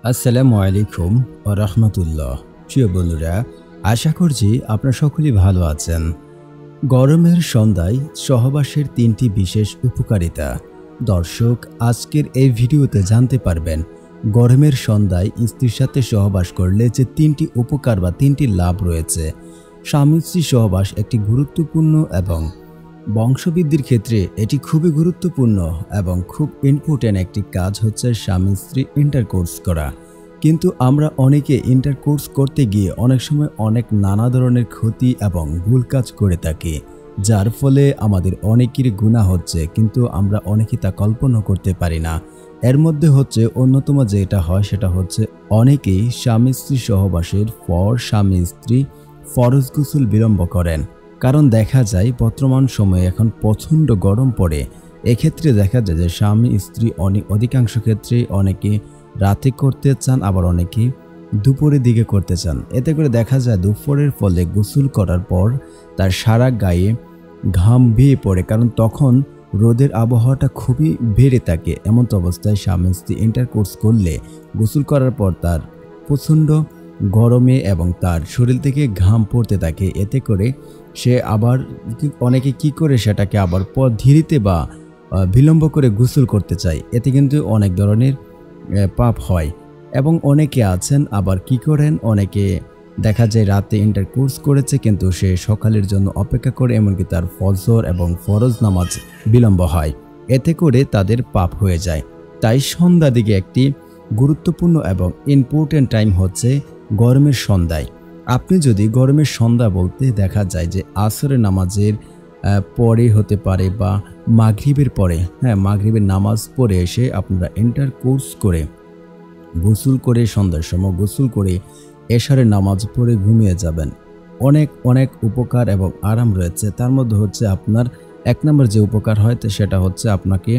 আসসালামু আলাইকুম ওয়া রাহমাতুল্লাহ। প্রিয় বন্ধুরা, আশা করছি আপনারা সকলেই ভালো আছেন। গরমের সন্ধ্যায় সহবাসের ৩টি বিশেষ উপকারিতা। দর্শক, আজকের এই ভিডিওতে জানতে পারবেন গরমের সন্ধ্যায় স্ত্রীর সাথে সহবাস করলে যে ৩টি উপকার বা ৩টি লাভ রয়েছে। স্বামী স্ত্রী সহবাস একটি গুরুত্বপূর্ণ এবং বংশবৃদ্ধির ক্ষেত্রে এটি খুবই গুরুত্বপূর্ণ এবং খুব ইম্পর্টেন্ট একটি কাজ হচ্ছে স্বামী স্ত্রী ইন্টারকোর্স করা। কিন্তু আমরা অনেকে ইন্টারকোর্স করতে গিয়ে অনেক সময় অনেক নানা ধরনের ক্ষতি এবং ভুল কাজ করে থাকি, যার ফলে আমাদের অনেকেরই গুনাহ হচ্ছে, কিন্তু আমরা অনেকে তা কল্পনা করতে পারি না। এর মধ্যে হচ্ছে অন্যতম যেটা হয় সেটা হচ্ছে অনেকেই স্বামী স্ত্রী সহবাসের পর স্বামী স্ত্রী ফরজ গোসল বিলম্ব করেন। কারণ দেখা যায় বর্তমান সময়ে এখন প্রচণ্ড গরম পড়ে। এক্ষেত্রে দেখা যায় যে স্বামী স্ত্রী অধিকাংশ ক্ষেত্রে অনেকে রাতে করতে চান, আবার অনেকে দুপুরের দিকে করতে চান। এতে করে দেখা যায় দুপুরের ফলে গোসল করার পর তার সারা গায়ে ঘাম বেয়ে পড়ে, কারণ তখন রোদের আবহাওয়াটা খুবই বেড়ে থাকে। এমত অবস্থায় স্বামী স্ত্রী ইন্টারকোর্স করলে গোসল করার পর তার প্রচণ্ড গরমে এবং তার শরীর থেকে ঘাম পড়তে থাকে। এতে করে সে আবার অনেকে কি করে সেটাকে আবার ধীরিতে বা বিলম্ব করে গোসল করতে চায়। এতে কিন্তু অনেক ধরনের পাপ হয়। এবং অনেকে আছেন আবার কি করেন, অনেকে দেখা যায় রাতে ইন্টারকোর্স করেছে কিন্তু সে সকালের জন্য অপেক্ষা করে, এমনকি তার ফজর এবং ফরজ নামাজ বিলম্ব হয়। এতে করে তাদের পাপ হয়ে যায়। তাই সন্ধ্যা দিকে একটি গুরুত্বপূর্ণ এবং ইম্পর্টেন্ট টাইম হচ্ছে গরমের সন্ধ্যায়। আপনি যদি গরমের সন্ধ্যা বলতে দেখা যায় যে আসরের নামাজের পরে হতে পারে বা মাগরিবের পরে, মাগরিবের নামাজ পড়ে এসে আপনারা ইন্টারকোর্স করে গোসল করে সন্ধ্যার সময় গোসল করে এশারের নামাজ পড়ে ঘুমিয়ে যাবেন। অনেক অনেক উপকার এবং আরাম রয়েছে। তার মধ্যে হচ্ছে আপনার ১ নম্বর যে উপকার হয় সেটা হচ্ছে আপনাকে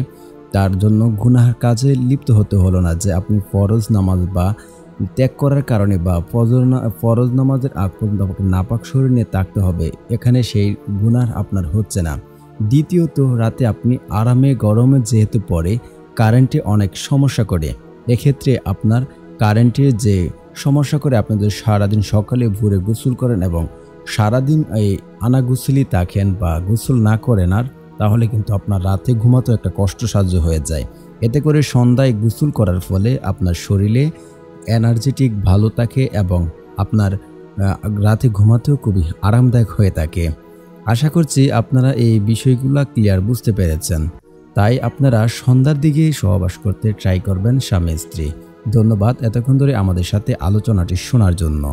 তার জন্য গুনাহের কাজে লিপ্ত হতে হলো না, যে আপনি ফরজ নামাজ বা ত্যাগ করার কারণে বা ফরজ নামাজের আগ পর্যন্ত আপনাকে নাপাক শরীর নিয়ে থাকতে হবে, এখানে সেই গুনাহ আপনার হচ্ছে না। দ্বিতীয়ত, রাতে আপনি আরামে গরমে যেহেতু পড়ে কারেন্টে অনেক সমস্যা করে, এক্ষেত্রে আপনার কারেন্টের যে সমস্যা করে আপনি যদি সারাদিন সকালে ভোরে গোসল করেন এবং সারাদিন এই আনাগোসলই থাকেন বা গোসল না করেন আর, তাহলে কিন্তু আপনার রাতে ঘুমাতে একটা কষ্টসাধ্য হয়ে যায়। এতে করে সন্ধ্যায় গোসল করার ফলে আপনার শরীরে এনার্জেটিক ভালো থাকে এবং আপনার রাতে ঘুমাতেও খুবই আরামদায়ক হয়ে থাকে। আশা করছি আপনারা এই বিষয়গুলো ক্লিয়ার বুঝতে পেরেছেন। তাই আপনারা সন্ধ্যার দিকে সহবাস করতে ট্রাই করবেন স্বামী স্ত্রী। ধন্যবাদ এতক্ষণ ধরে আমাদের সাথে আলোচনাটি শোনার জন্য।